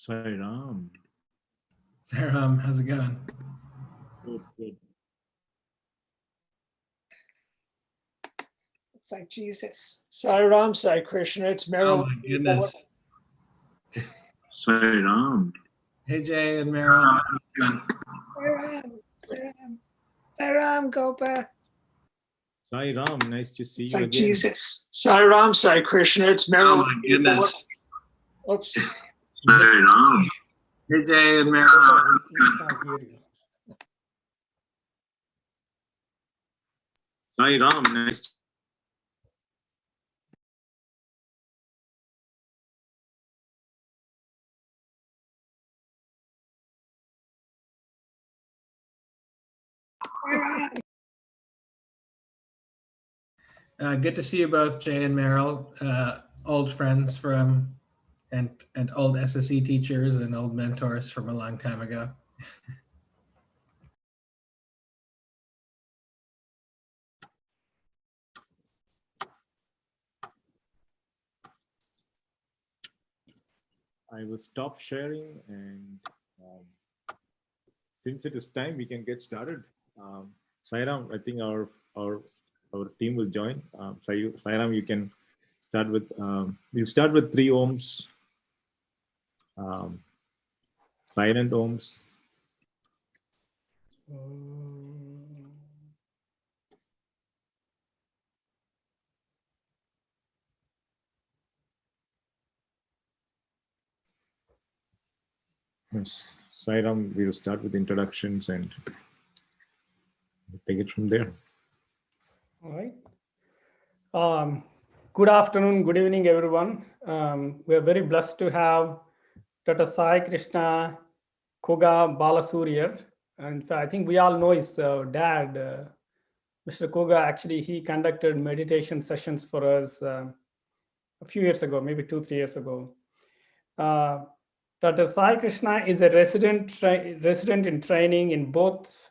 Sairam. Sairam, how's it going? Good. It's like Jesus. Sairam, Sai Krishna. It's Meryl. Oh my goodness. Sairam. Hey Jay and Meryl, how you doing? Sairam, Gopa. Sairam, nice to see It's you like again. Jesus. Sairam, Sai Krishna. It's Meryl. Oh my goodness. Oops. Sairam. Hey Jay and Meryl, how you doing? Can't hear you. Sairam, nice. Good to see you both, Jay and Meryl, old friends from and old SSE teachers and old mentors from a long time ago. I will stop sharing, and since it is time, we can get started. Sairam, I think our team will join. Sairam, you can start with. We'll start with 3 ohms, silent ohms. Yes, Sairam, we'll start with introductions and take it from there. All right. Good afternoon, good evening, everyone. We are very blessed to have Dr. Sai Krishna Koga Balasurya. And in fact, I think we all know his dad, Mr. Koga. Actually, he conducted meditation sessions for us a few years ago, maybe 2-3 years ago. Dr. Sai Krishna is a resident in training in both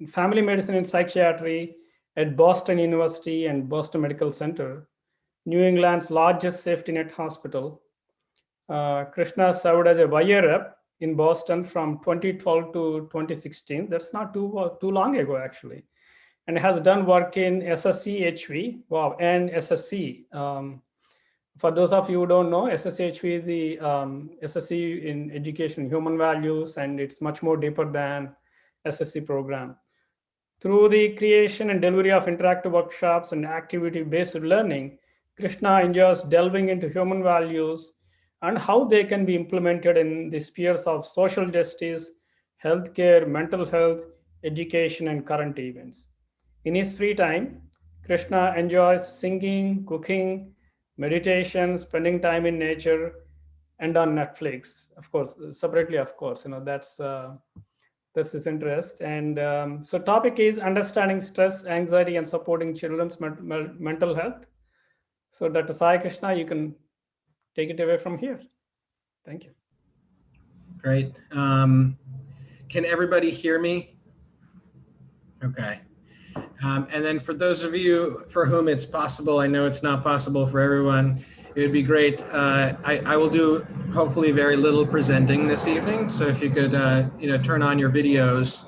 family medicine and psychiatry at Boston University and Boston Medical Center, New England's largest safety net hospital. Krishna served as a wire rep in Boston from 2012 to 2016. That's not too long ago, actually. And has done work in SSC HV, and SSC. For those of you who don't know, SSHV is the SSC in education, human values, and it's much more deeper than SSC program. Through the creation and delivery of interactive workshops and activity-based learning, Krishna enjoys delving into human values and how they can be implemented in the spheres of social justice, healthcare, mental health, education, and current events. In his free time, Krishna enjoys singing, cooking, meditation, spending time in nature, and on Netflix, of course, separately, of course, that's his interest. And so topic is understanding stress, anxiety, and supporting children's mental health. So Dr. Sai Krishna, you can take it away from here. Thank you. Great. Can everybody hear me? Okay. And then for those of you for whom it's possible, I know it's not possible for everyone, it would be great. I will do hopefully very little presenting this evening. So if you could, turn on your videos,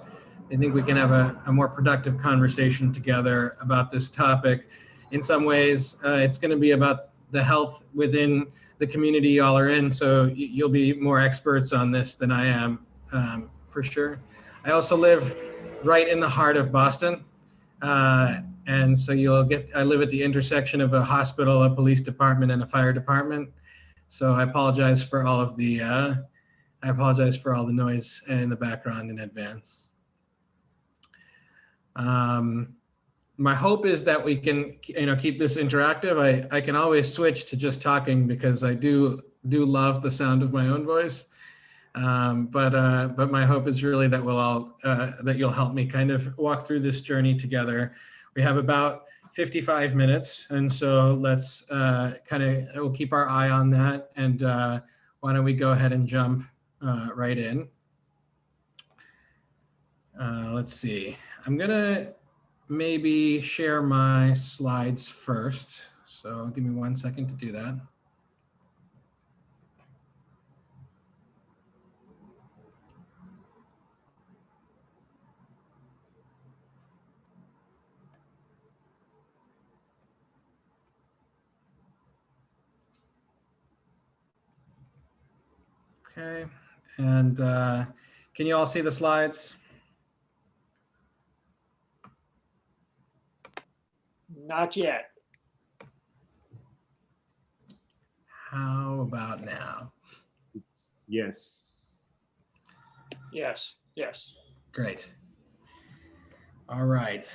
I think we can have a more productive conversation together about this topic. In some ways, it's going to be about the health within the community y'all are in. So you'll be more experts on this than I am, for sure. I also live right in the heart of Boston. And so I live at the intersection of a hospital, a police department, and a fire department. So I apologize for all of the, noise in the background in advance. My hope is that we can, keep this interactive. I can always switch to just talking because I do love the sound of my own voice. But my hope is really that that you'll help me kind of walk through this journey together. We have about 55 minutes, and so let's we'll keep our eye on that. And why don't we go ahead and jump right in? Let's see. I'm gonna maybe share my slides first. So give me 1 second to do that. Okay, and can you all see the slides? Not yet. How about now? Yes. Yes, yes. Great. All right.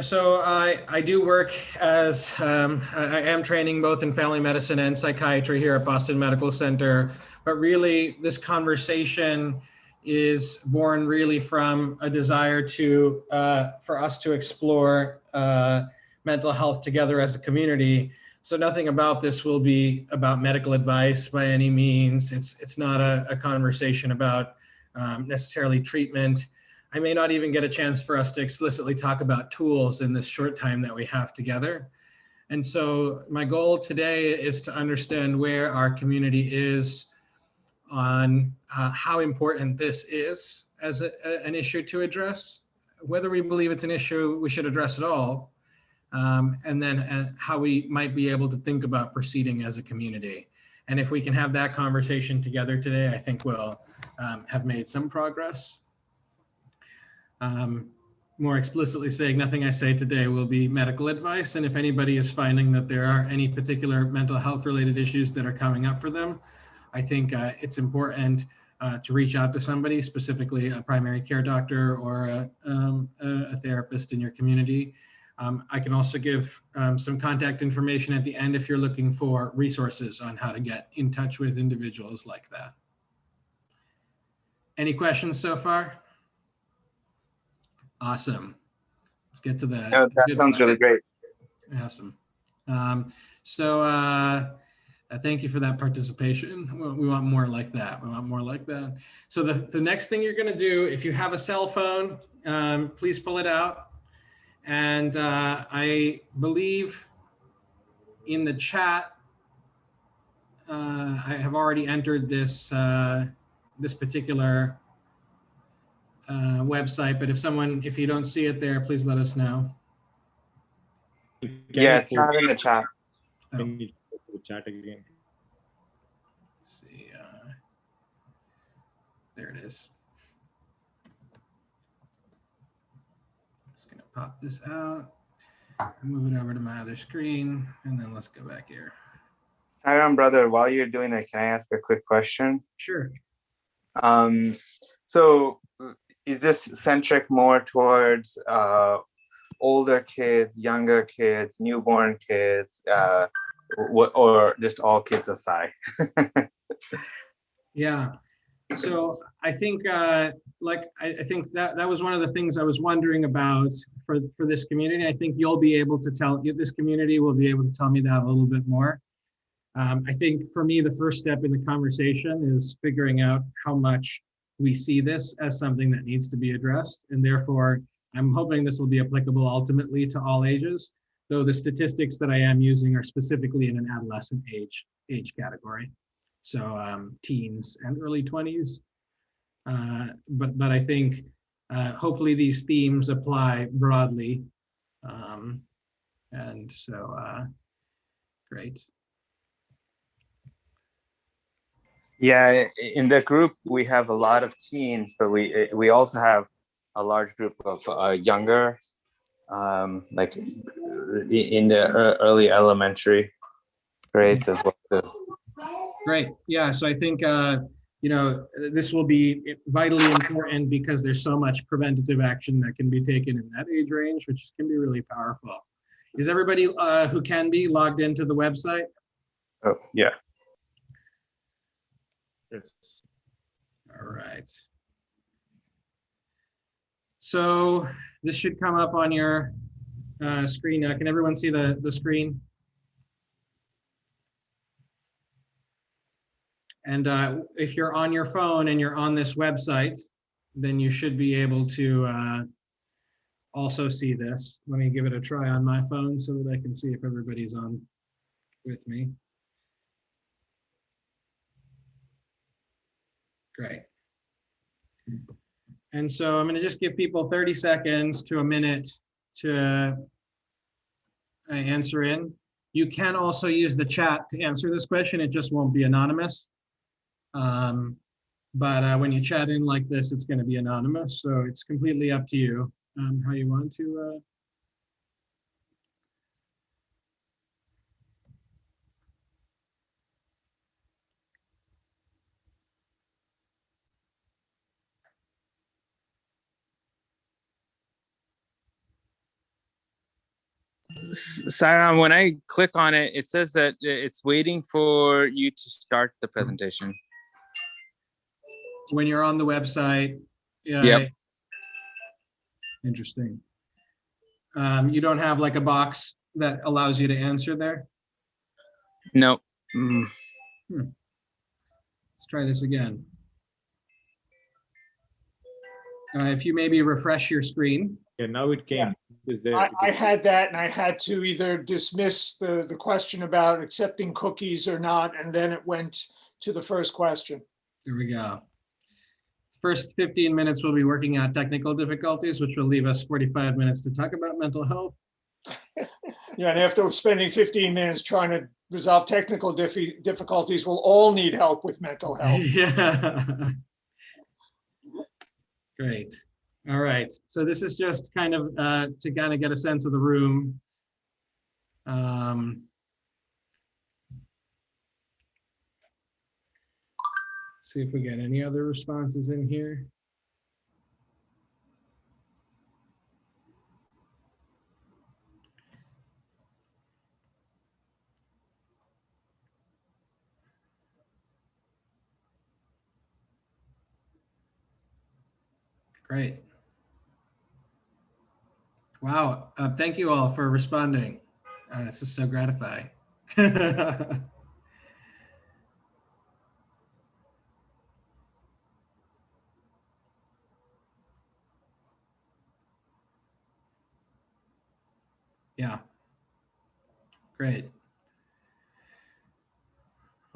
So I do work as, I am training both in family medicine and psychiatry here at Boston Medical Center, but really this conversation is born really from a desire to, for us to explore mental health together as a community. So nothing about this will be about medical advice by any means. It's not a conversation about necessarily treatment. I may not even get a chance for us to explicitly talk about tools in this short time that we have together. And so my goal today is to understand where our community is on how important this is as an issue to address, whether we believe it's an issue we should address at all, and then how we might be able to think about proceeding as a community. And if we can have that conversation together today, I think we'll have made some progress. More explicitly saying, nothing I say today will be medical advice. And if anybody is finding that there are any particular mental health related issues that are coming up for them, I think it's important to reach out to somebody, specifically a primary care doctor or a therapist in your community. I can also give some contact information at the end if you're looking for resources on how to get in touch with individuals like that. Any questions so far? Awesome. Let's get to that. No, that sounds really great. Awesome. Thank you for that participation. We want more like that. We want more like that. So the next thing you're going to do, if you have a cell phone, please pull it out. And I believe in the chat, I have already entered this this particular website, but if you don't see it there, please let us know. Yeah, it's not in the chat. Can you go to the chat again? Let's see, there it is. Just gonna pop this out, move it over to my other screen, and then let's go back here. Sairam, brother, while you're doing that, can I ask a quick question? Sure. So is this centric more towards older kids, younger kids, newborn kids, or just all kids of Psi? Yeah. So I think, I think that was one of the things I was wondering about for this community. I think you'll be able to this community will be able to tell me that a little bit more. I think for me, the first step in the conversation is figuring out how much we see this as something that needs to be addressed. And therefore, I'm hoping this will be applicable ultimately to all ages, though the statistics that I am using are specifically in an adolescent age category. So teens and early 20s. But I think hopefully these themes apply broadly. And so, great. Yeah, in the group, we have a lot of teens, but we also have a large group of younger, like in the early elementary grades as well too. Great. Yeah. So I think, this will be vitally important because there's so much preventative action that can be taken in that age range, which can be really powerful. Is everybody who can be logged into the website? Oh, yeah. Yes. All right. So this should come up on your screen now. Can everyone see the screen? And if you're on your phone and you're on this website, then you should be able to also see this. Let me give it a try on my phone so that I can see if everybody's on with me. Great. And so I'm going to just give people 30 seconds to a minute to answer in. You can also use the chat to answer this question. It just won't be anonymous. But when you chat in like this, it's going to be anonymous. So it's completely up to you how you want to. Sairam, when I click on it, it says that it's waiting for you to start the presentation. When you're on the website. Yeah. Yep. Interesting. You don't have like a box that allows you to answer there? No. Let's try this again. If you maybe refresh your screen. Yeah, now it came. Yeah. It is there. I had that, and I had to either dismiss the question about accepting cookies or not, and then it went to the first question. There we go. First 15 minutes, we'll be working on technical difficulties, which will leave us 45 minutes to talk about mental health. Yeah, and after spending 15 minutes trying to resolve technical difficulties, we'll all need help with mental health. Yeah. Great. All right. So this is just kind of to kind of get a sense of the room. See if we get any other responses in here. Great. Wow. Thank you all for responding. This is so gratifying. Yeah. Great.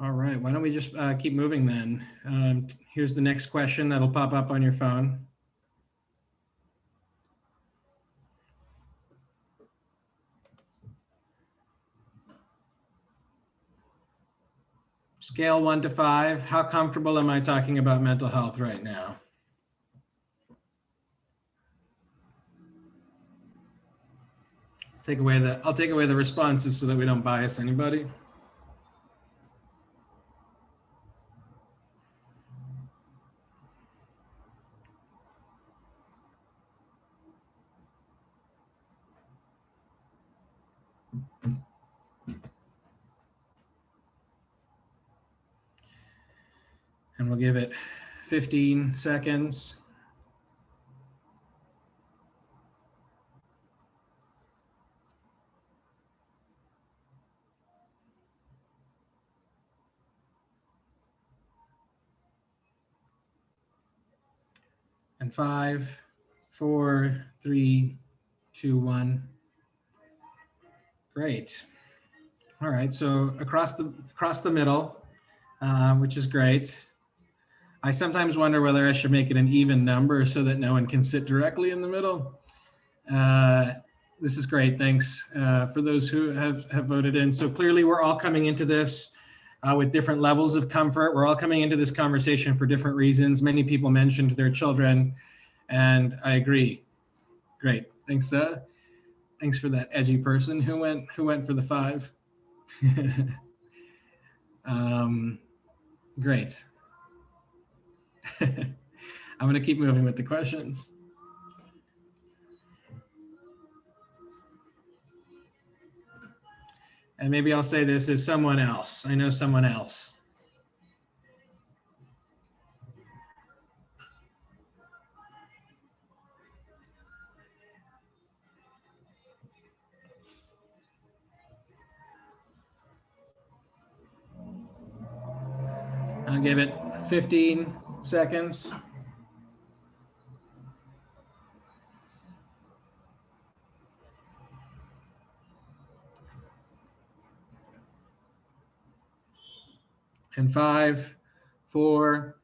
All right. Why don't we just keep moving then? Here's the next question that'll pop up on your phone. Scale 1 to 5. How comfortable am I talking about mental health right now? I'll take away the responses so that we don't bias anybody. And we'll give it 15 seconds. And 5, 4, 3, 2, 1. Great. All right, so across the middle, which is great. I sometimes wonder whether I should make it an even number so that no one can sit directly in the middle. This is great. Thanks for those who have voted in. So clearly we're all coming into this with different levels of comfort. We're all coming into this conversation for different reasons. Many people mentioned their children, and I agree. Great. Thanks. Thanks for that edgy person who went for the 5. Great. I'm going to keep moving with the questions. And maybe I'll say this as someone else. I know someone else. I'll give it 15 seconds. And 5, 4,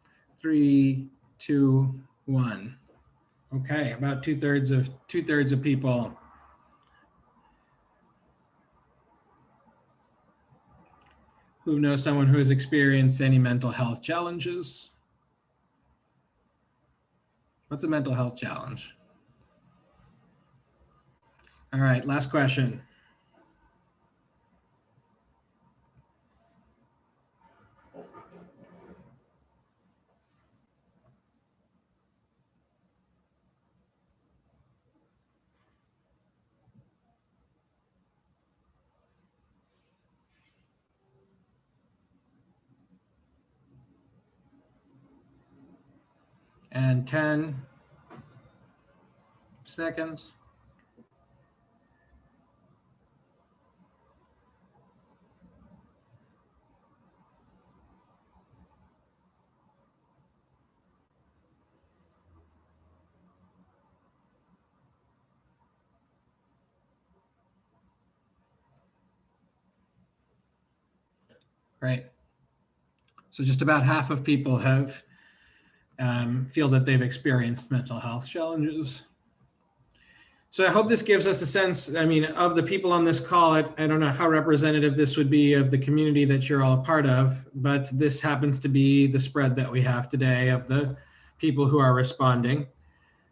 3, 2, 1. Okay, about two-thirds of people. who knows someone who has experienced any mental health challenges? What's a mental health challenge? All right, last question. And 10 seconds. Right. So just about half of people have feel that they've experienced mental health challenges. So I hope this gives us a sense, I mean, of the people on this call. I don't know how representative this would be of the community that you're all a part of, but this happens to be the spread that we have today of the people who are responding.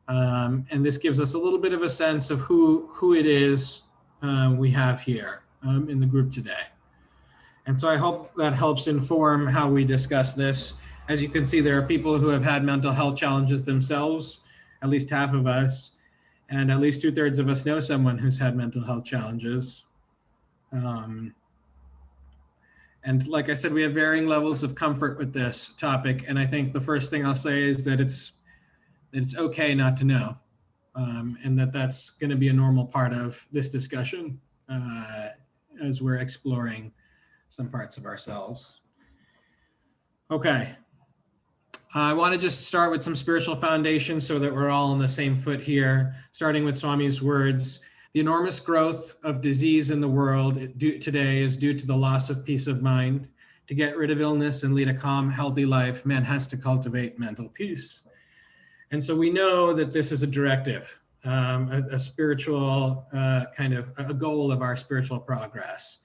And this gives us a little bit of a sense of who it is we have here in the group today. And so I hope that helps inform how we discuss this. As you can see, there are people who have had mental health challenges themselves, at least half of us, and at least 2/3 of us know someone who's had mental health challenges. And like I said, we have varying levels of comfort with this topic. And I think the first thing I'll say is that it's okay not to know, and that's going to be a normal part of this discussion as we're exploring some parts of ourselves. Okay. I want to just start with some spiritual foundations so that we're all on the same foot here, starting with Swami's words. The enormous growth of disease in the world today is due to the loss of peace of mind. To get rid of illness and lead a calm, healthy life, man has to cultivate mental peace. And so we know that this is a directive, a spiritual kind of a goal of our spiritual progress.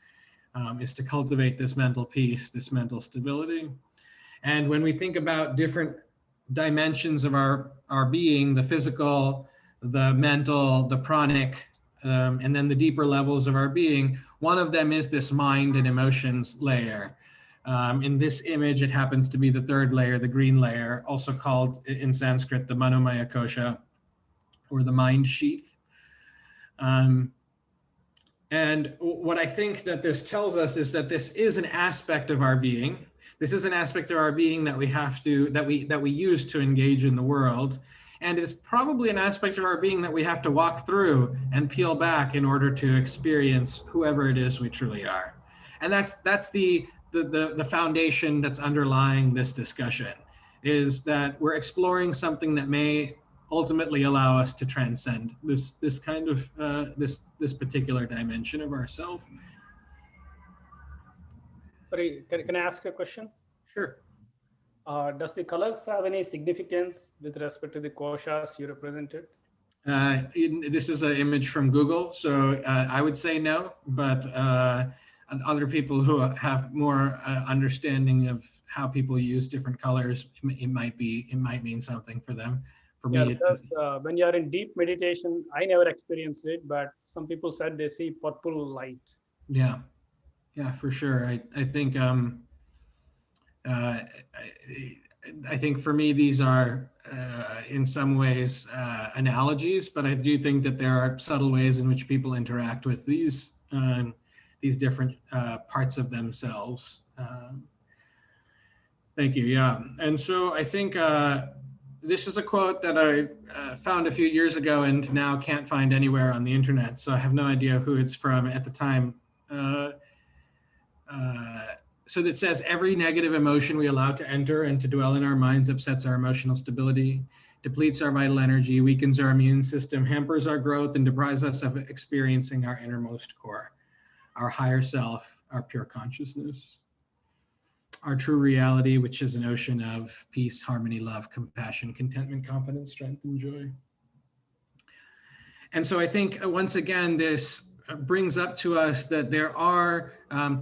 Is to cultivate this mental peace, this mental stability. And when we think about different dimensions of our being, the physical, the mental, the pranic, and then the deeper levels of our being, one of them is this mind and emotions layer. In this image, it happens to be the third layer, the green layer, also called in Sanskrit, the Manomaya Kosha, or the mind sheath. And what I think that this tells us is that this is an aspect of our being. This is an aspect of our being that we have to, that we use to engage in the world. And it's probably an aspect of our being that we have to walk through and peel back in order to experience whoever it is we truly are. And that's the foundation that's underlying this discussion, is that we're exploring something that may ultimately allow us to transcend this kind of this particular dimension of ourself. Sorry, can I ask a question? Sure. Does the colors have any significance with respect to the koshas you represented? This is an image from Google, so I would say no, but other people who have more understanding of how people use different colors, it might mean something for them. For me, because when you're in deep meditation, I never experienced it, but some people said they see purple light. Yeah, for sure. I think I think for me these are in some ways analogies, but I do think that there are subtle ways in which people interact with these different parts of themselves. Thank you. Yeah, and so I think. This is a quote that I found a few years ago and now can't find anywhere on the internet, so I have no idea who it's from at the time. So that says, every negative emotion we allow to enter and to dwell in our minds upsets our emotional stability, depletes our vital energy, weakens our immune system, hampers our growth, and deprives us of experiencing our innermost core, our higher self, our pure consciousness. Our true reality, which is an ocean of peace, harmony, love, compassion, contentment, confidence, strength, and joy. And so I think once again, this brings up to us that there are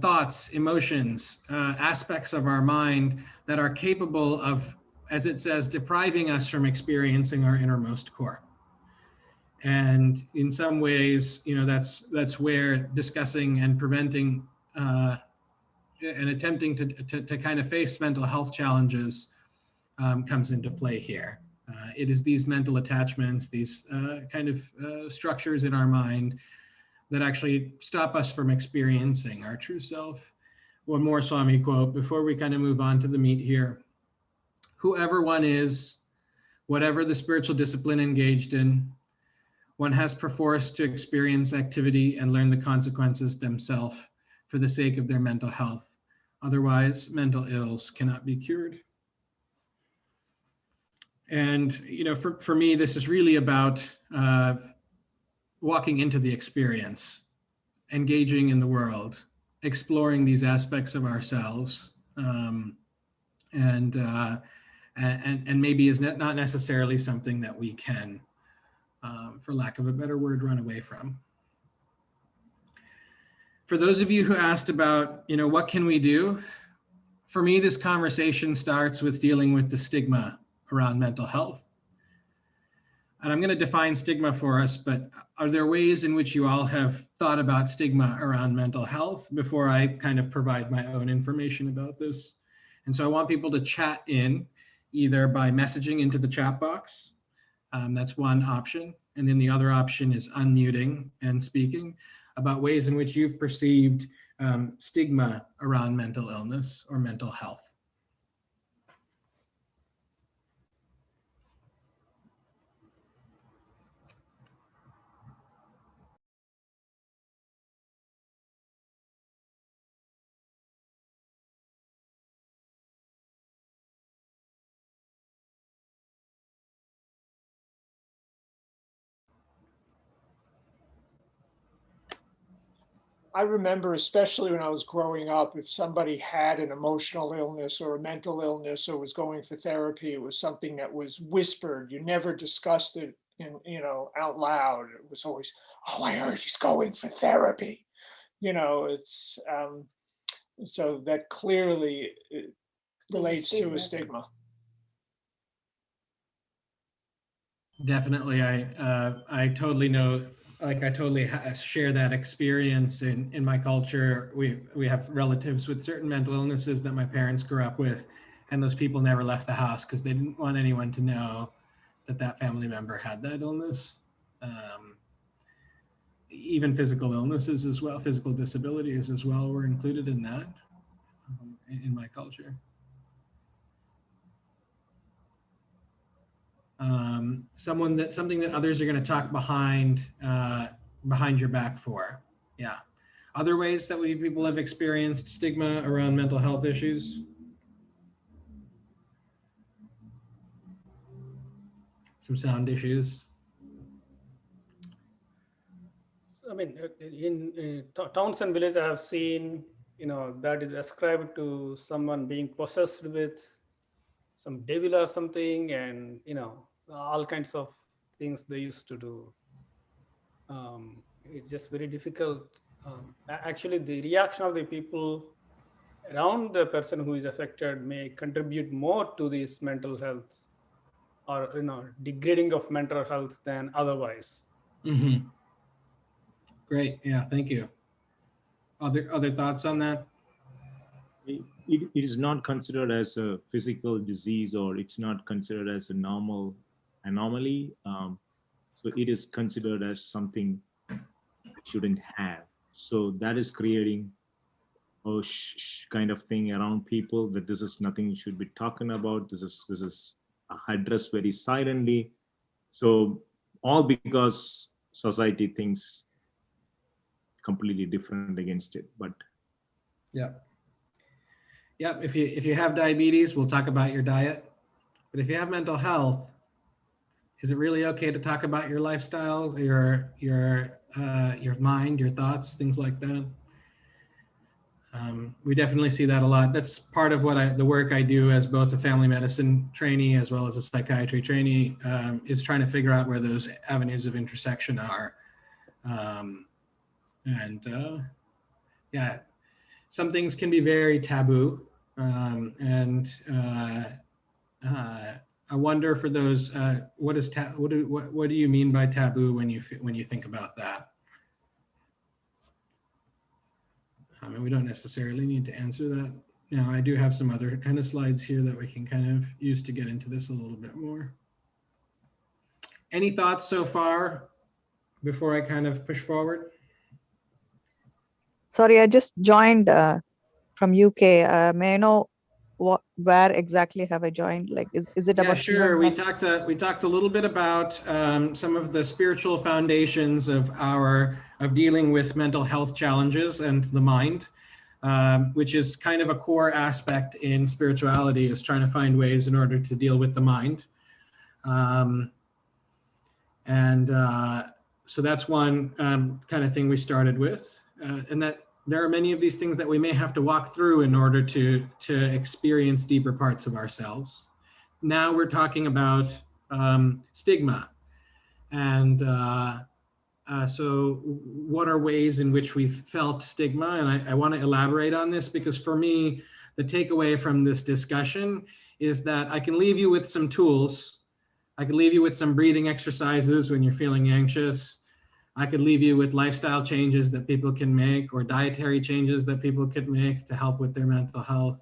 thoughts, emotions, aspects of our mind that are capable of, as it says, depriving us from experiencing our innermost core. And in some ways, that's where discussing and preventing and attempting to kind of face mental health challenges comes into play here. It is these mental attachments, these kind of structures in our mind that actually stop us from experiencing our true self. One more Swami quote before we kind of move on to the meat here. Whoever one is, whatever the spiritual discipline engaged in, one has perforce to experience activity and learn the consequences themselves for the sake of their mental health. Otherwise, mental ills cannot be cured. And, for me, this is really about walking into the experience, engaging in the world, exploring these aspects of ourselves, and maybe is not necessarily something that we can, for lack of a better word, run away from. For those of you who asked about, what can we do? For me, this conversation starts with dealing with the stigma around mental health. And I'm going to define stigma for us, but are there ways in which you all have thought about stigma around mental health before I kind of provide my own information about this? And so I want people to chat in either by messaging into the chat box. That's one option. And then the other option is unmuting and speaking about ways in which you've perceived stigma around mental illness or mental health. I remember, especially when I was growing up, if somebody had an emotional illness or a mental illness or was going for therapy, it was something that was whispered. You never discussed it out loud. It was always, oh, I heard he's going for therapy. It's so that clearly relates to a stigma. Definitely. I totally know, I totally share that experience in my culture. We have relatives with certain mental illnesses that my parents grew up with, and those people never left the house because they didn't want anyone to know that family member had that illness. Even physical illnesses as well, physical disabilities as well were included in that in my culture. Something that others are going to talk behind your back for. Yeah. Other ways that people have experienced stigma around mental health issues. Some sound issues. I mean, in towns and villages, I have seen, that is ascribed to someone being possessed with some devil or something, and all kinds of things they used to do. It's just very difficult. Actually, the reaction of the people around the person who is affected may contribute more to this mental health or degrading of mental health than otherwise. Mm-hmm. Great. Yeah. Thank you. Other thoughts on that? It is not considered as a physical disease, or it's not considered as a normal anomaly. So it is considered as something it shouldn't have. So that is creating a kind of thing around people that this is nothing you should be talking about. This is addressed very silently. So all because society thinks completely different against it. But yeah. If you have diabetes, we'll talk about your diet. But if you have mental health, is it really okay to talk about your lifestyle, your mind, your thoughts, things like that? We definitely see that a lot. That's part of what the work I do as both a family medicine trainee as well as a psychiatry trainee, is trying to figure out where those avenues of intersection are. And yeah, some things can be very taboo. And I wonder for those, what do you mean by taboo when you think about that? And we don't necessarily need to answer that. Now, I do have some other kind of slides here that we can kind of use to get into this a little bit more. Any thoughts so far before I kind of push forward? Sorry, I just joined from UK. May I know where exactly have I joined? Like, is it Yeah, about sure. children? We talked a little bit about some of the spiritual foundations of dealing with mental health challenges and the mind, which is kind of a core aspect in spirituality, is trying to find ways in order to deal with the mind. So that's one kind of thing we started with, and that there are many of these things that we may have to walk through in order to experience deeper parts of ourselves. Now we're talking about stigma. And so what are ways in which we've felt stigma? And I want to elaborate on this because for me, the takeaway from this discussion is that I can leave you with some tools. I could leave you with some breathing exercises when you're feeling anxious. I could leave you with lifestyle changes that people can make or dietary changes that people could make to help with their mental health.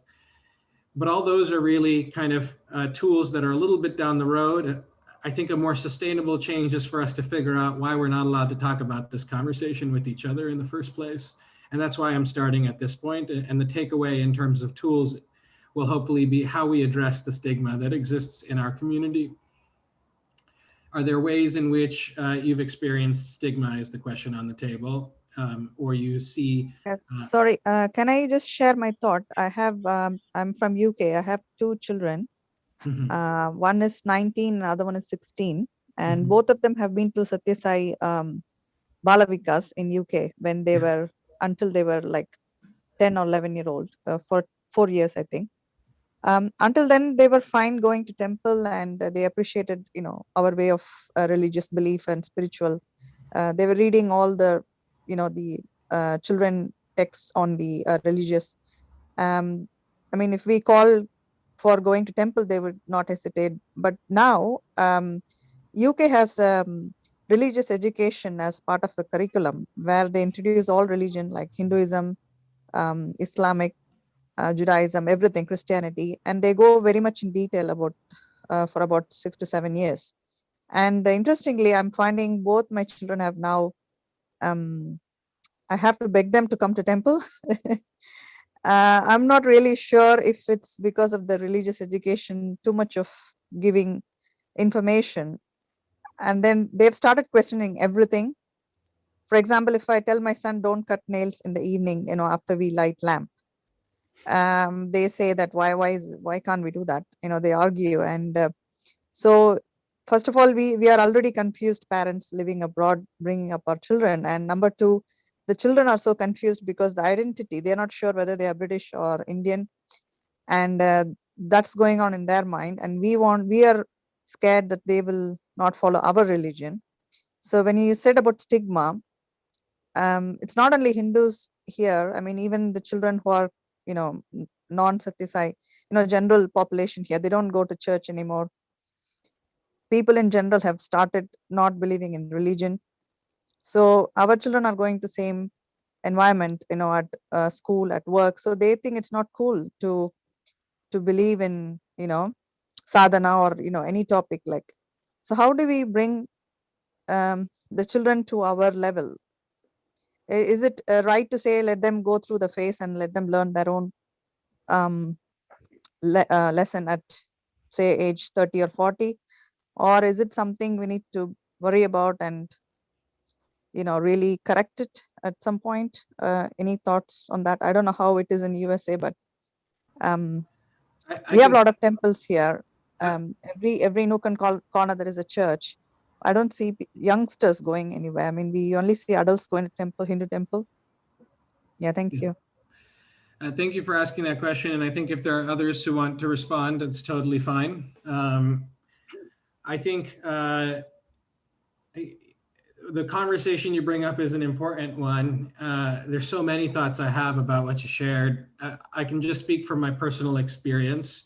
But all those are really kind of tools that are a little bit down the road. I think a more sustainable change is for us to figure out why we're not allowed to talk about this conversation with each other in the first place. And that's why I'm starting at this point. And the takeaway in terms of tools will hopefully be how we address the stigma that exists in our community. Are there ways in which you've experienced stigma is the question on the table, or you see? Sorry, can I just share my thought? I have, I'm from UK. I have 2 children. One is 19, another one is 16. And both of them have been to Satya Sai Balavikas in UK when they were, until they were like 10 or 11 year old for 4 years, I think. Until then, they were fine going to temple, and they appreciated, our way of religious belief and spiritual. They were reading all the, the children texts on the religious. I mean, if we call for going to temple, they would not hesitate. But now, UK has religious education as part of the curriculum, where they introduce all religion like Hinduism, Islamic, Judaism, everything, Christianity, and they go very much in detail about for about 6 to 7 years. And interestingly, I'm finding both my children have now, I have to beg them to come to temple. I'm not really sure if it's because of the religious education, too much of giving information. And then they've started questioning everything. For example, if I tell my son, don't cut nails in the evening, after we light lamp, they say that why can't we do that? They argue. And so first of all, we are already confused parents living abroad, bringing up our children. And number 2, the children are so confused because the identity, they're not sure whether they are British or Indian. And that's going on in their mind. And we are scared that they will not follow our religion. So when you said about stigma, it's not only Hindus here. I mean, even the children who are, non-Satya Sai, general population here, they don't go to church anymore. People in general have started not believing in religion. So our children are going to same environment, at school, at work. So they think it's not cool to believe in, sadhana or, any topic like. So how do we bring the children to our level? Is it right to say, let them go through the phase and let them learn their own lesson at, say, age 30 or 40? Or is it something we need to worry about and, really correct it at some point? Any thoughts on that? I don't know how it is in USA, but we have a lot of temples here. Every nook and corner there is a church. I don't see youngsters going anywhere. I mean, we only see adults going to temple, Hindu temple. Yeah, thank you. Thank you for asking that question. And I think if there are others who want to respond, it's totally fine. I think the conversation you bring up is an important one. There's so many thoughts I have about what you shared. I can just speak from my personal experience,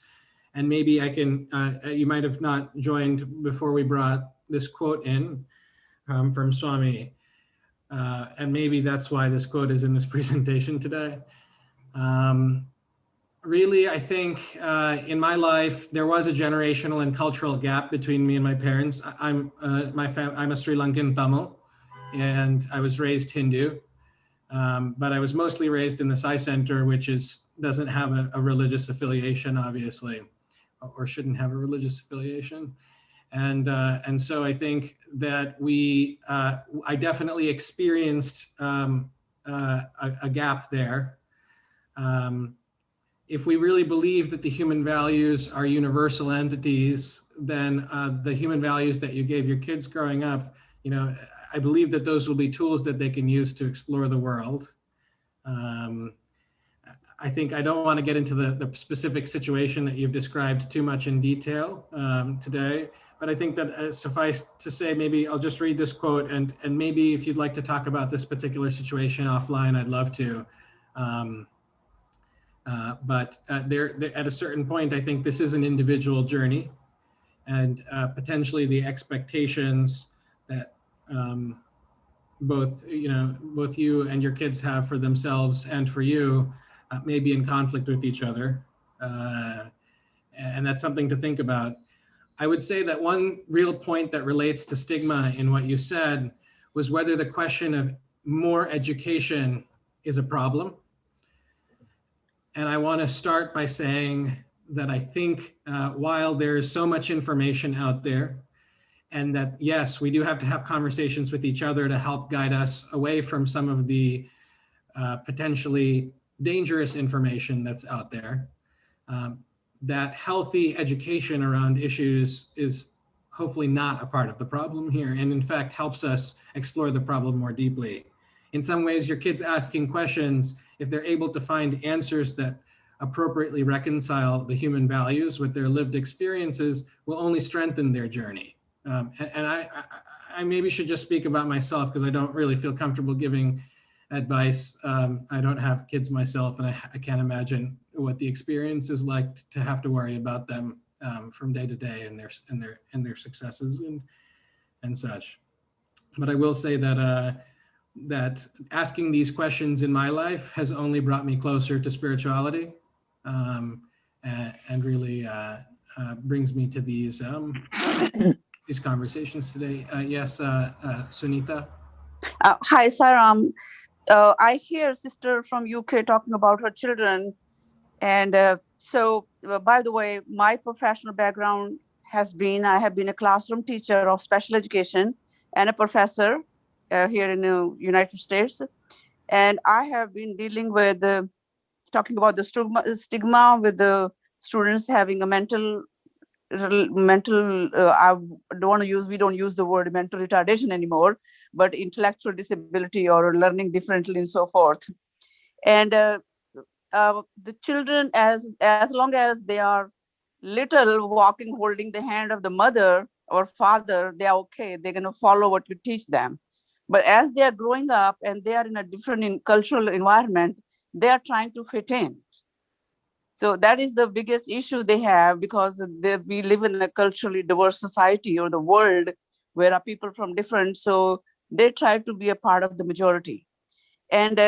and maybe I can, you might have not joined before we brought this quote in from Swami. And maybe that's why this quote is in this presentation today. Really, I think in my life, there was a generational and cultural gap between me and my parents. I'm a Sri Lankan Tamil, and I was raised Hindu, but I was mostly raised in the Sai Center, which doesn't have a religious affiliation, obviously, or shouldn't have a religious affiliation. And so I think that I definitely experienced a gap there. If we really believe that the human values are universal entities, then the human values that you gave your kids growing up, I believe that those will be tools that they can use to explore the world. I think I don't want to get into the specific situation that you've described too much in detail today, but I think that suffice to say, maybe I'll just read this quote, and maybe if you'd like to talk about this particular situation offline, I'd love to. But at a certain point, I think this is an individual journey, and potentially the expectations that both you and your kids have for themselves and for you may be in conflict with each other. And that's something to think about. I would say that one real point that relates to stigma in what you said was whether the question of more education is a problem. And I want to start by saying that I think while there is so much information out there, and that, yes, we do have to have conversations with each other to help guide us away from some of the potentially dangerous information that's out there, that healthy education around issues is hopefully not a part of the problem here, and in fact helps us explore the problem more deeply. In some ways, your kids asking questions, if they're able to find answers that appropriately reconcile the human values with their lived experiences, will only strengthen their journey. And I maybe should just speak about myself, because I don't really feel comfortable giving advice. I don't have kids myself, and I can't imagine what the experience is like to have to worry about them from day to day and their successes and such. But I will say that that asking these questions in my life has only brought me closer to spirituality, and really brings me to these conversations today. Yes, Sunita. Hi, Saram. I hear sister from UK talking about her children. And so, by the way, my professional background has been, I have been a classroom teacher of special education and a professor here in the United States. And I have been dealing with talking about the stigma with the students having a mental, I don't want to use, we don't use the word mental retardation anymore, but intellectual disability or learning differently and so forth. And the children, as long as they are little, walking, holding the hand of the mother or father, they are okay. They're going to follow what we teach them. But as they are growing up and they are in a different cultural environment, they are trying to fit in. So that is the biggest issue they have, because we live in a culturally diverse society, or the world, where are people from different, so they try to be a part of the majority. And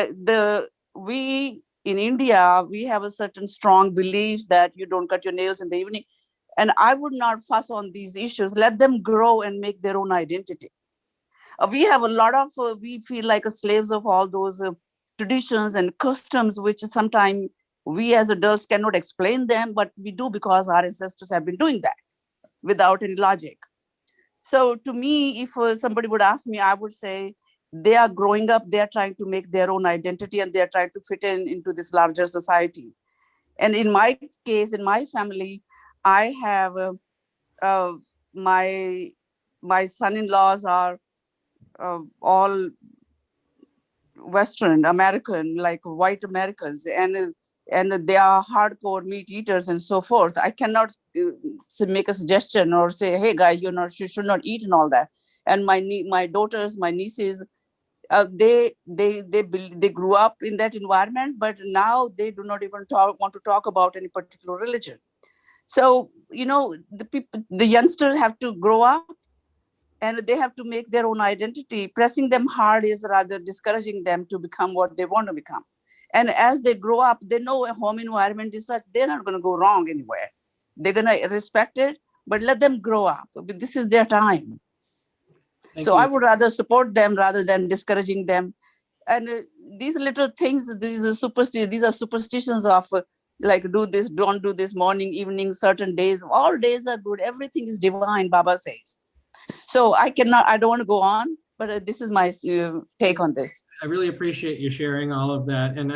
we in India, we have a certain strong beliefs that you don't cut your nails in the evening. And I would not fuss on these issues. Let them grow and make their own identity. We have a lot of, we feel like slaves of all those traditions and customs, which sometimes we as adults cannot explain them, but we do because our ancestors have been doing that without any logic. So to me, if somebody would ask me, I would say they are growing up, they are trying to make their own identity, and they are trying to fit into this larger society. And in my case, in my family, I have my son-in-laws are all Western American, like white Americans, and and they are hardcore meat eaters and so forth. I cannot make a suggestion or say, hey guy, you should not eat and all that. And my daughters, my nieces, they grew up in that environment, but now they do not even want to talk about any particular religion. So, the youngsters have to grow up and they have to make their own identity. Pressing them hard is rather discouraging them to become what they want to become. And as they grow up, they know a home environment is such, they're not going to go wrong anywhere. They're going to respect it, but let them grow up. This is their time. So I would rather support them rather than discouraging them. And these little things, these are superstitions of like do this, don't do this, morning, evening, certain days. All days are good. Everything is divine, Baba says. So I don't want to go on, but this is my take on this. I really appreciate you sharing all of that. And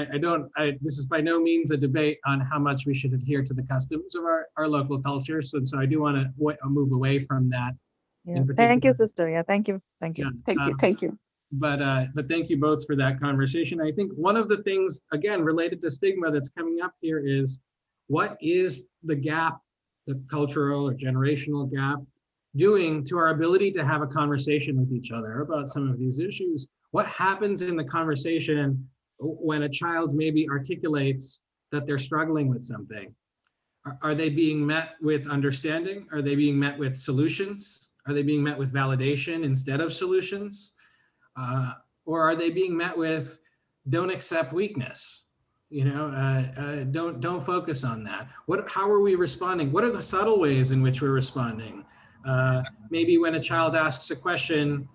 this is by no means a debate on how much we should adhere to the customs of our local cultures. So I do want to move away from that. Yeah. Thank you, sister. Yeah, thank you. Thank you. Yeah. Thank you. But thank you both for that conversation. I think one of the things, again, related to stigma that's coming up here is, what is the gap, the cultural or generational gap, doing to our ability to have a conversation with each other about some of these issues? What happens in the conversation when a child maybe articulates that they're struggling with something? Are they being met with understanding? Are they being met with solutions? Are they being met with validation instead of solutions? Or are they being met with, don't accept weakness? Don't focus on that. How are we responding? What are the subtle ways in which we're responding? Maybe when a child asks a question,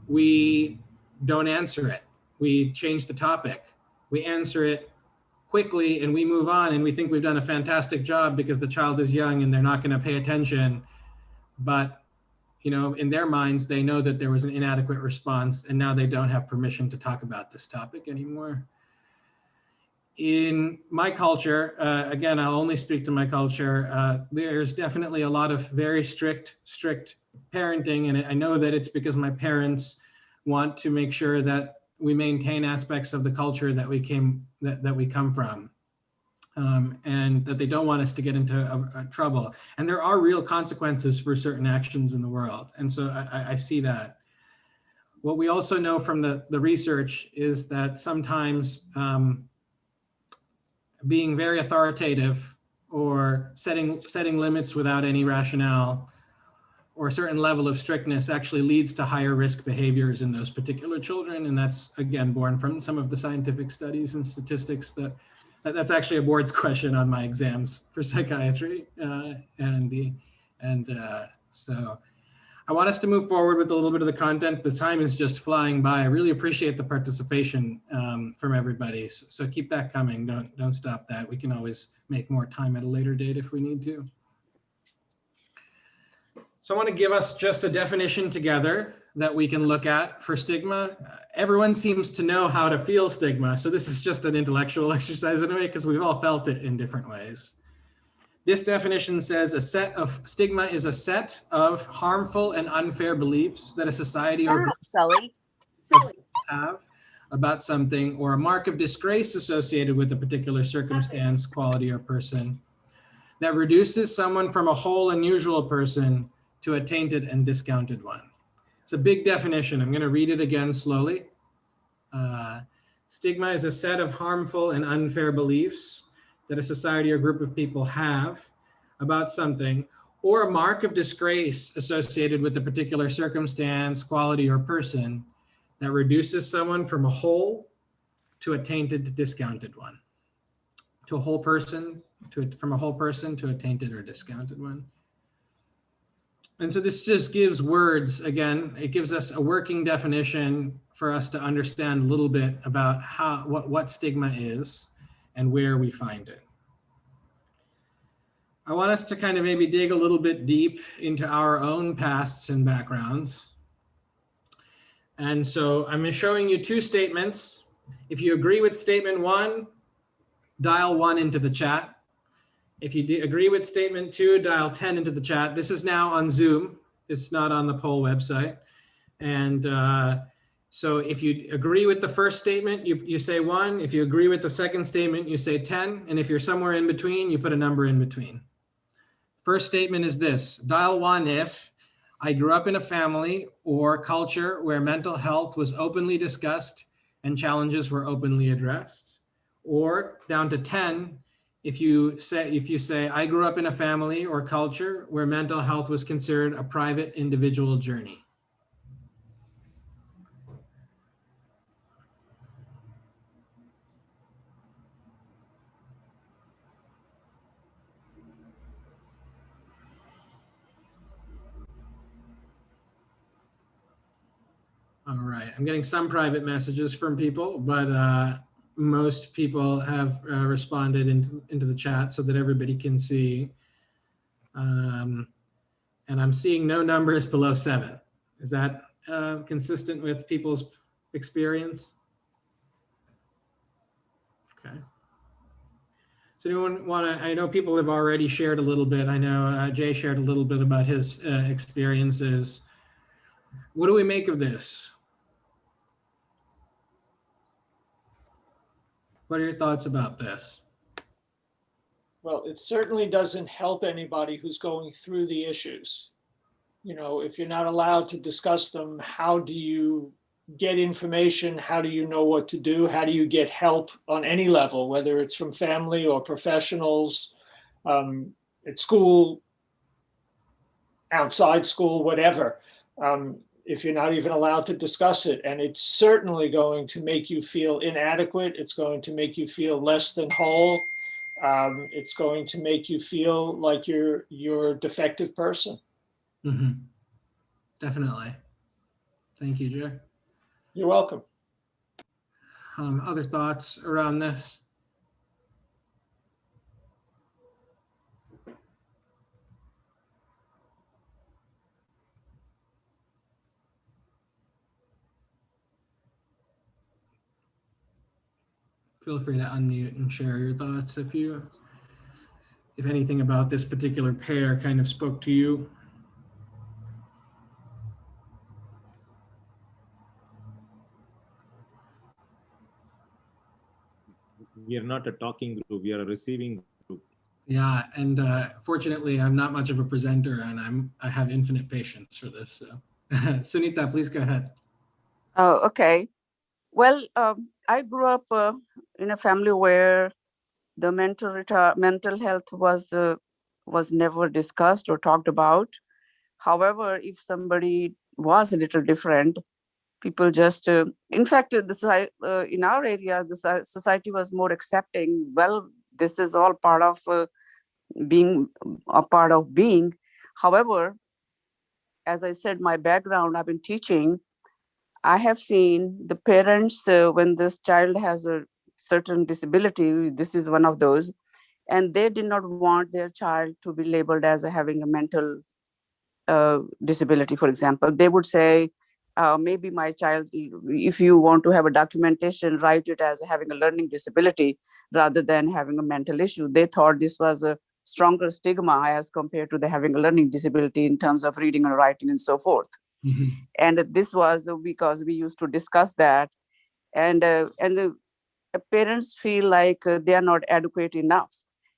we don't answer it. We change the topic. We answer it quickly and we move on, and we think we've done a fantastic job because the child is young and they're not going to pay attention. But in their minds, they know that there was an inadequate response, and now they don't have permission to talk about this topic anymore. In my culture, again, I'll only speak to my culture, there's definitely a lot of very strict parenting, and I know that it's because my parents want to make sure that we maintain aspects of the culture that we come from. And that they don't want us to get into trouble. And there are real consequences for certain actions in the world. And so I see that. What we also know from the research is that sometimes being very authoritative or setting limits without any rationale or a certain level of strictness actually leads to higher risk behaviors in those particular children. And that's, again, born from some of the scientific studies and statistics that's actually a board's question on my exams for psychiatry. So I want us to move forward with a little bit of the content. The time is just flying by. I really appreciate the participation from everybody. So keep that coming. Don't stop that. We can always make more time at a later date if we need to. So I want to give us just a definition together that we can look at for stigma. Everyone seems to know how to feel stigma. So this is just an intellectual exercise in a way, because we've all felt it in different ways. This definition says stigma is a set of harmful and unfair beliefs that a society or group have about something, or a mark of disgrace associated with a particular circumstance, quality, or person that reduces someone from a whole unusual person to a tainted and discounted one. It's a big definition. I'm going to read it again slowly. Stigma is a set of harmful and unfair beliefs that a society or group of people have about something, or a mark of disgrace associated with a particular circumstance, quality, or person that reduces someone from a whole to a tainted, discounted one. To a whole person, from a whole person to a tainted or discounted one. And so this just gives words, again, it gives us a working definition for us to understand a little bit about what stigma is and where we find it. I want us to kind of maybe dig a little bit deep into our own pasts and backgrounds. And so I'm showing you two statements. If you agree with statement one, dial 1 into the chat. If you agree with statement 2, dial 10 into the chat. This is now on Zoom. It's not on the poll website. And So if you agree with the first statement, you say 1. If you agree with the second statement, you say 10. And if you're somewhere in between, you put a number in between. First statement is this: dial 1 if I grew up in a family or culture where mental health was openly discussed and challenges were openly addressed. Or down to 10 if you say I grew up in a family or culture where mental health was considered a private individual journey. All right, I'm getting some private messages from people, but most people have responded into the chat so that everybody can see. And I'm seeing no numbers below 7. Is that consistent with people's experience? Okay. So anyone want to, I know people have already shared a little bit. I know Jay shared a little bit about his experiences. What do we make of this? What are your thoughts about this? Well, it certainly doesn't help anybody who's going through the issues. You know, if you're not allowed to discuss them, how do you get information? How do you know what to do? How do you get help on any level, whether it's from family or professionals, at school, outside school, whatever, if you're not even allowed to discuss it? And it's certainly going to make you feel inadequate. It's going to make you feel less than whole. It's going to make you feel like you're a defective person. Mm-hmm. Definitely. Thank you, Jay. You're welcome. Other thoughts around this? Feel free to unmute and share your thoughts if anything about this particular pair kind of spoke to you. We are not a talking group, we are a receiving group. Yeah, and fortunately, I'm not much of a presenter, and I have infinite patience for this. So, Sunita, please go ahead. Oh, okay. Well, I grew up in a family where the mental health was never discussed or talked about. However, if somebody was a little different, people just, in fact, in our area, the society was more accepting. Well, this is all part of being a part of being. However, as I said, my background, I've been teaching. I have seen the parents, when this child has a certain disability, this is one of those, and they did not want their child to be labeled as having a mental disability, for example. They would say, maybe my child, if you want to have a documentation, write it as having a learning disability rather than having a mental issue. They thought this was a stronger stigma as compared to the having a learning disability in terms of reading and writing and so forth. Mm-hmm. And this was because we used to discuss that, and the parents feel like they are not adequate enough,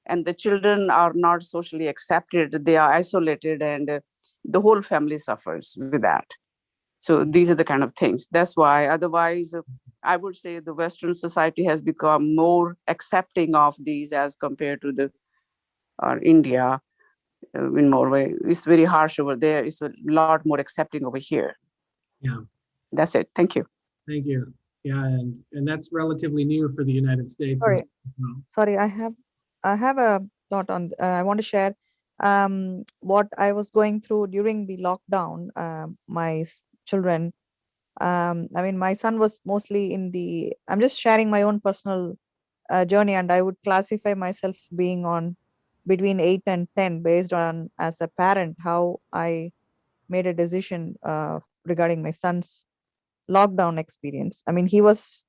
and the children are not socially accepted. They are isolated, and the whole family suffers with that. So these are the kind of things. That's why, otherwise, I would say the Western society has become more accepting of these as compared to India. In Norway, it's very harsh over there. It's a lot more accepting over here. Yeah. That's it. Thank you. Thank you. Yeah, and that's relatively new for the United States. Sorry, I have a thought on. I want to share what I was going through during the lockdown. My children. I mean, my son was mostly in the. I'm just sharing my own personal journey, and I would classify myself being on between 8 and 10 based on, as a parent, how I made a decision regarding my son's lockdown experience. I mean, he was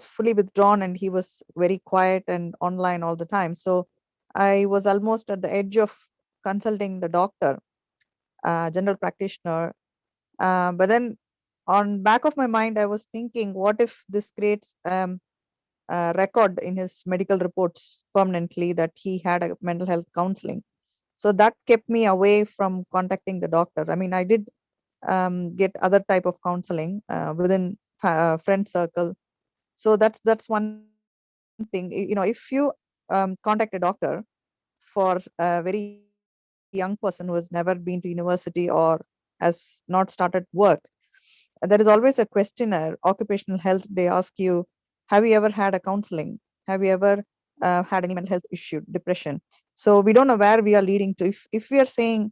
fully withdrawn, and he was very quiet and online all the time. So I was almost at the edge of consulting the doctor, general practitioner. But then on back of my mind, I was thinking, what if this creates a record in his medical reports permanently that he had a mental health counseling. So that kept me away from contacting the doctor. I mean, I did get other type of counseling within friend circle. So that's one thing. If you contact a doctor for a very young person who has never been to university or has not started work, there is always a questionnaire, occupational health. They ask you, have you ever had a counseling? Have you ever had any mental health issue, depression? So we don't know where we are leading to. If we are saying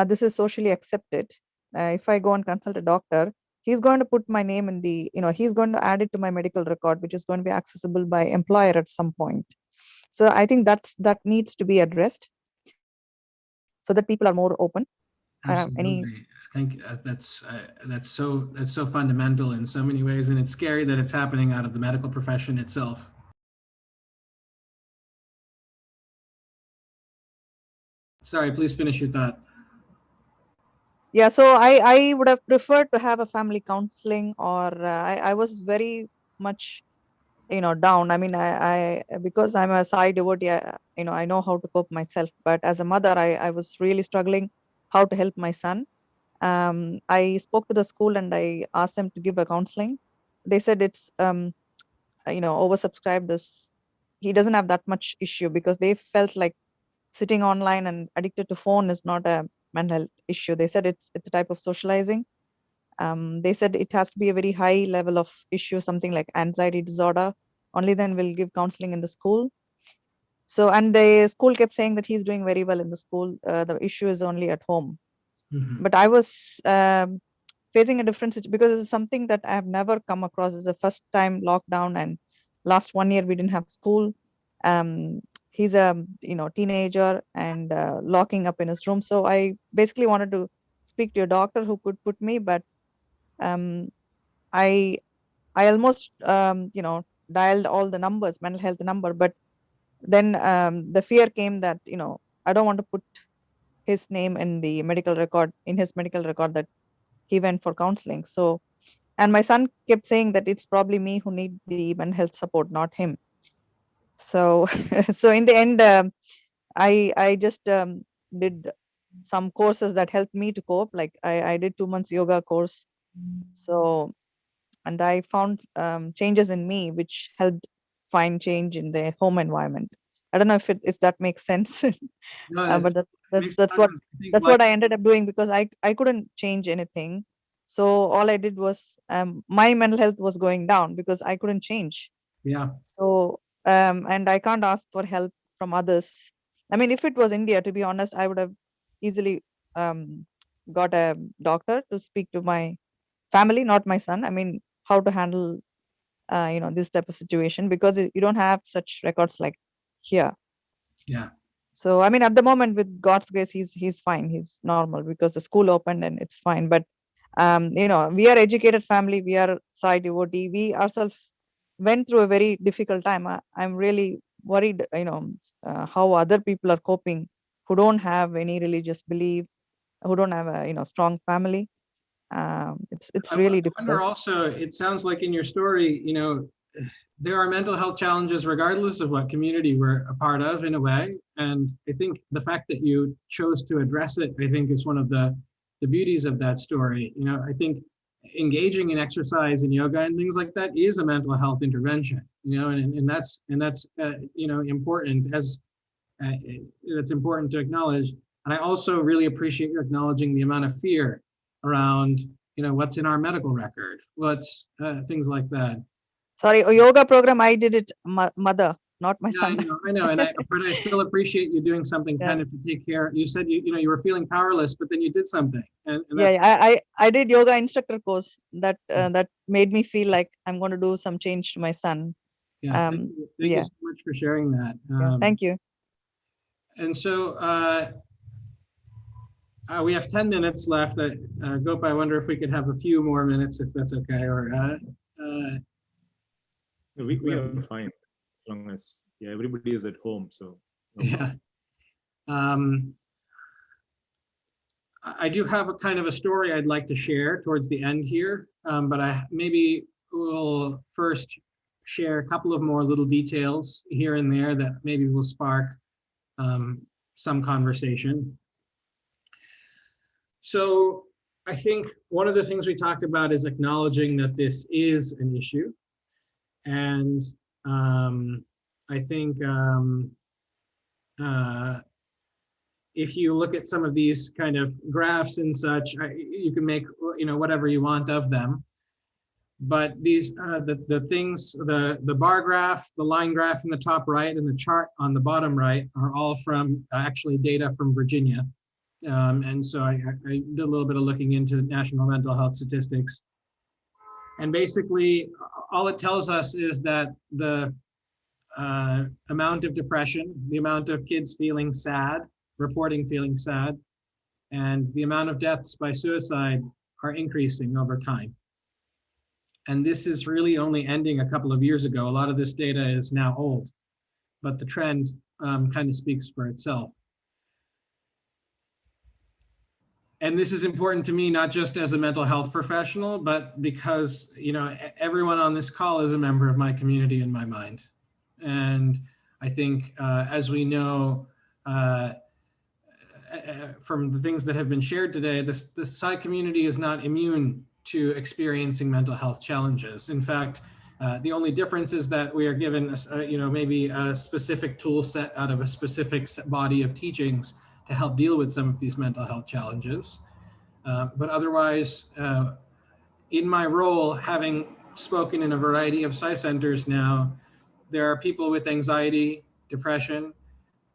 this is socially accepted, if I go and consult a doctor, he's going to put my name in the, he's going to add it to my medical record, which is going to be accessible by employer at some point. So I think that needs to be addressed so that people are more open. Absolutely. I think that's so fundamental in so many ways, and it's scary that it's happening out of the medical profession itself. Sorry, please finish your thought. Yeah, so I would have preferred to have a family counseling, or I was very much down. I mean, I because I'm a Sai devotee, I know how to cope myself, but as a mother, I was really struggling how to help my son. I spoke to the school and I asked them to give a counseling. They said it's oversubscribed. This, he doesn't have that much issue, because they felt like sitting online and addicted to phone is not a mental health issue. They said it's a type of socializing. They said it has to be a very high level of issue, something like anxiety disorder. Only then we'll give counseling in the school. So, and the school kept saying that he's doing very well in the school. The issue is only at home. Mhm. But I was facing a different situation, because it's something that I have never come across. It's the first time lockdown, and last 1 year we didn't have school. He's a teenager and locking up in his room. So I basically wanted to speak to a doctor who could put me, but um, I almost dialed all the numbers, mental health number, but then the fear came that I don't want to put his name in the medical record, in his medical record, that he went for counseling. So, and my son kept saying that it's probably me who need the mental health support, not him. So so in the end, I just did some courses that helped me to cope. Like I did 2 months yoga course. So, and I found changes in me which helped find change in the home environment. I don't know if that makes sense. No, that But makes that's a lot what of sense. I think that's like what I ended up doing, because I couldn't change anything. So all I did was my mental health was going down because I couldn't change. yeah, So and I can't ask for help from others. I mean, if it was India, to be honest, I would have easily got a doctor to speak to my family, not my son. I mean, how to handle this type of situation, because you don't have such records like here. yeah. So I mean, at the moment, with God's grace, he's fine. He's normal because the school opened and it's fine. But we are educated family. We are Sai devotee. We ourselves went through a very difficult time. I'm really worried. How other people are coping, who don't have any religious belief, who don't have a strong family. It's really I wonder difficult. also, it sounds like in your story, there are mental health challenges regardless of what community we're a part of, in a way. And I think the fact that you chose to address it, I think, is one of the beauties of that story. I think engaging in exercise and yoga and things like that is a mental health intervention, and that's important, as that's important to acknowledge. And I also really appreciate you acknowledging the amount of fear around, what's in our medical record, what's things like that. Sorry, a yoga program. I did it, mother, not my Yeah, son. I know, but I still appreciate you doing something Yeah. kind of to take care. You said you were feeling powerless, but then you did something, and Yeah, that's I did yoga instructor course that that made me feel like I'm going to do some change to my son. yeah. Thank you Yeah, so much for sharing that. yeah. Thank you. And so we have 10 minutes left. Gopa, I wonder if we could have a few more minutes, if that's okay, or We are fine as long as everybody is at home. So no yeah. problem. I do have a kind of a story I'd like to share towards the end here, but I maybe will first share a couple of more little details here and there that maybe will spark some conversation. So I think one of the things we talked about is acknowledging that this is an issue. And I think if you look at some of these kind of graphs and such, you can make whatever you want of them. But these the things, the bar graph, the line graph in the top right, and the chart on the bottom right are all from actually data from Virginia. And so I did a little bit of looking into national mental health statistics. And basically, all it tells us is that the amount of depression, the amount of kids feeling sad, reporting feeling sad, and the amount of deaths by suicide are increasing over time. And this is really only ending a couple of years ago. A lot of this data is now old, but the trend kind of speaks for itself. And this is important to me, not just as a mental health professional, but because everyone on this call is a member of my community in my mind. And I think, as we know, from the things that have been shared today, the Psi community is not immune to experiencing mental health challenges. In fact, the only difference is that we are given, maybe a specific tool set out of a specific body of teachings to help deal with some of these mental health challenges. But otherwise, in my role, having spoken in a variety of Psi centers now, there are people with anxiety, depression,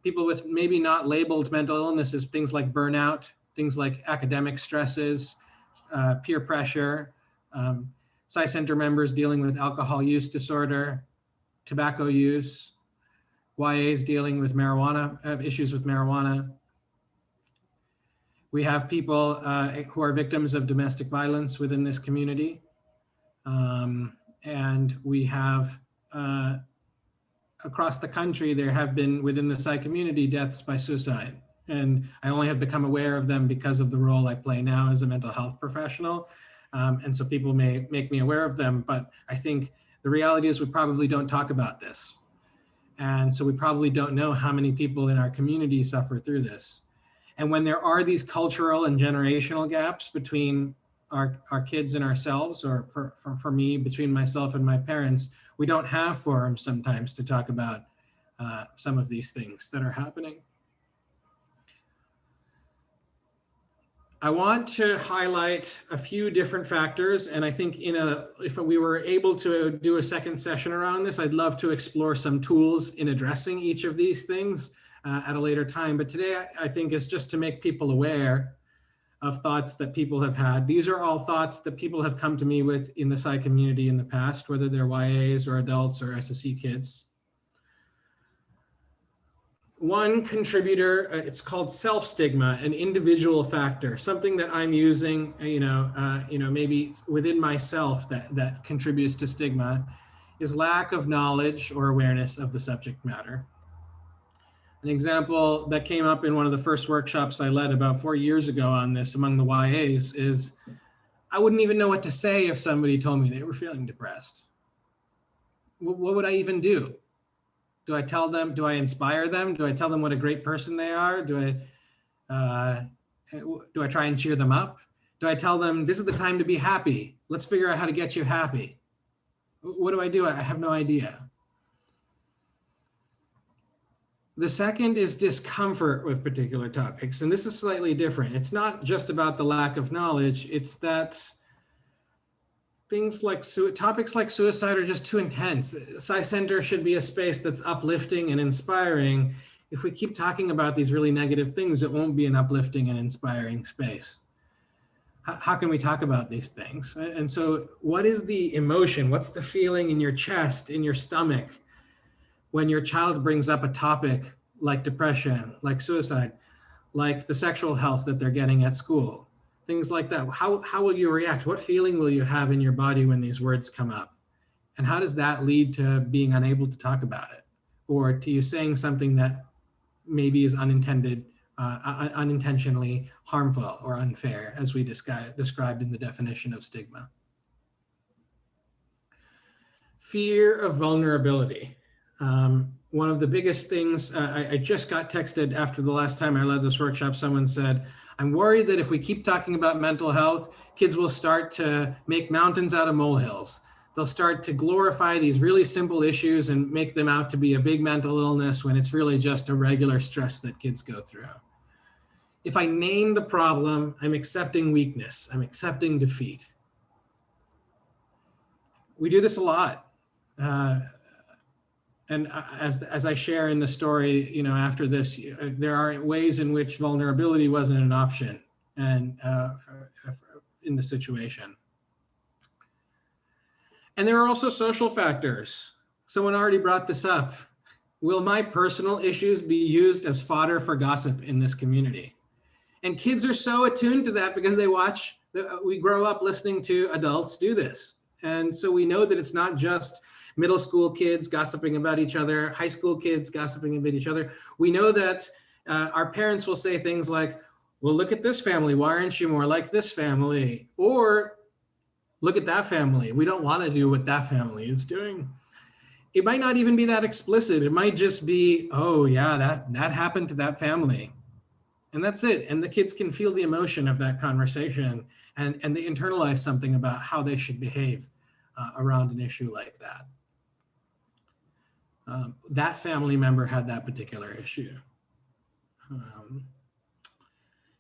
people with maybe not labeled mental illnesses, things like burnout, things like academic stresses, peer pressure, Psi center members dealing with alcohol use disorder, tobacco use, YAs dealing with marijuana, issues with marijuana. We have people who are victims of domestic violence within this community. And we have, across the country, there have been within the Psi community deaths by suicide. And I only have become aware of them because of the role I play now as a mental health professional. And so people may make me aware of them, but I think the reality is we probably don't talk about this. And so we probably don't know how many people in our community suffer through this. And when there are these cultural and generational gaps between our kids and ourselves, or for me, between myself and my parents, we don't have forums sometimes to talk about some of these things that are happening. I want to highlight a few different factors, and I think if we were able to do a second session around this, I'd love to explore some tools in addressing each of these things at a later time. But today, I think is just to make people aware of thoughts that people have had. These are all thoughts that people have come to me with in the Psi community in the past, whether they're YAs or adults or SSE kids. One contributor, it's called self-stigma, an individual factor, something that I'm using, maybe within myself that contributes to stigma, is lack of knowledge or awareness of the subject matter. An example that came up in one of the first workshops I led about 4 years ago on this among the YAs is, I wouldn't even know what to say if somebody told me they were feeling depressed. What would I even do? Do I tell them, do I inspire them? Do I tell them what a great person they are? Do I try and cheer them up? Do I tell them, this is the time to be happy. Let's figure out how to get you happy. What do? I have no idea. The second is discomfort with particular topics. And this is slightly different. It's not just about the lack of knowledge. It's that things like topics like suicide are just too intense. Psi Center should be a space that's uplifting and inspiring. If we keep talking about these really negative things, it won't be an uplifting and inspiring space. How can we talk about these things? And so what is the emotion? What's the feeling in your chest, in your stomach, when your child brings up a topic like depression, like suicide, like the sexual health that they're getting at school? Things like that. How will you react? What feeling will you have in your body when these words come up? And how does that lead to being unable to talk about it? Or to you saying something that maybe is unintended unintentionally harmful or unfair, as we described in the definition of stigma. Fear of vulnerability. One of the biggest things, I just got texted after the last time I led this workshop, someone said, I'm worried that if we keep talking about mental health, kids will start to make mountains out of molehills. They'll start to glorify these really simple issues and make them out to be a big mental illness when it's really just a regular stress that kids go through. If I name the problem, I'm accepting weakness, I'm accepting defeat. We do this a lot. And as I share in the story, you know, after this, there are ways in which vulnerability wasn't an option and in the situation. And there are also social factors. Someone already brought this up. Will my personal issues be used as fodder for gossip in this community? And kids are so attuned to that because we grow up listening to adults do this. And so we know that it's not just middle school kids gossiping about each other, high school kids gossiping about each other. We know that our parents will say things like, well, look at this family. Why aren't you more like this family? Or look at that family. We don't want to do what that family is doing. It might not even be that explicit. It might just be, oh yeah, that happened to that family. And that's it. And the kids can feel the emotion of that conversation and they internalize something about how they should behave around an issue like that. That family member had that particular issue.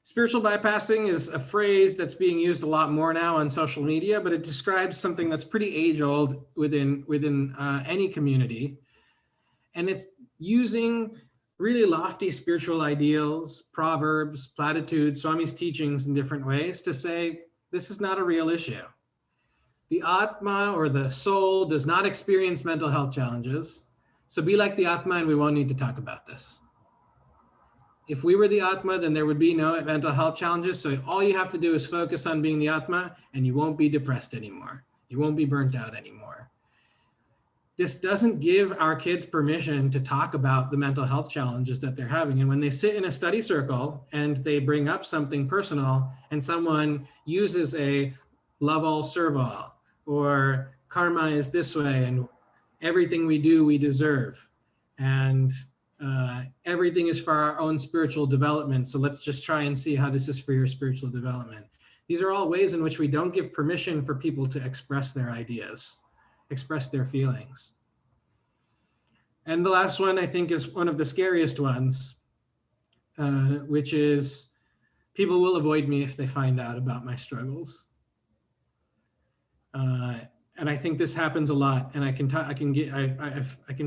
Spiritual bypassing is a phrase that's being used a lot more now on social media, but it describes something that's pretty age-old within any community. And it's using really lofty spiritual ideals, proverbs, platitudes, Swami's teachings in different ways to say, this is not a real issue. The Atma or the soul does not experience mental health challenges. So be like the Atma and we won't need to talk about this. If we were the Atma, then there would be no mental health challenges. So all you have to do is focus on being the Atma and you won't be depressed anymore. You won't be burnt out anymore. This doesn't give our kids permission to talk about the mental health challenges that they're having. And when they sit in a study circle and they bring up something personal and someone uses a love all, serve all, or karma is this way and everything we do, we deserve. And everything is for our own spiritual development. So let's just try and see how this is for your spiritual development. These are all ways in which we don't give permission for people to express their ideas, express their feelings. And the last one, I think, is one of the scariest ones, which is people will avoid me if they find out about my struggles. And I think this happens a lot. And I can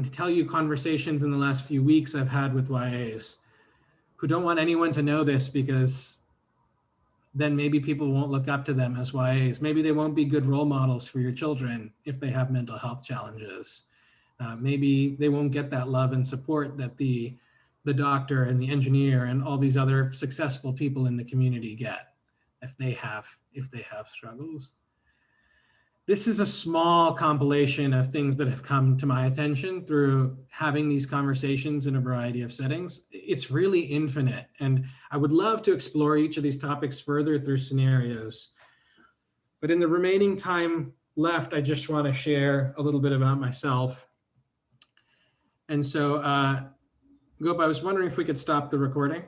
tell you conversations in the last few weeks I've had with YAs who don't want anyone to know this because then maybe people won't look up to them as YAs. Maybe they won't be good role models for your children if they have mental health challenges. Maybe they won't get that love and support that the doctor and the engineer and all these other successful people in the community get if they have struggles. This is a small compilation of things that have come to my attention through having these conversations in a variety of settings. It's really infinite. And I would love to explore each of these topics further through scenarios. But in the remaining time left, I just want to share a little bit about myself. And so, Gopa, I was wondering if we could stop the recording.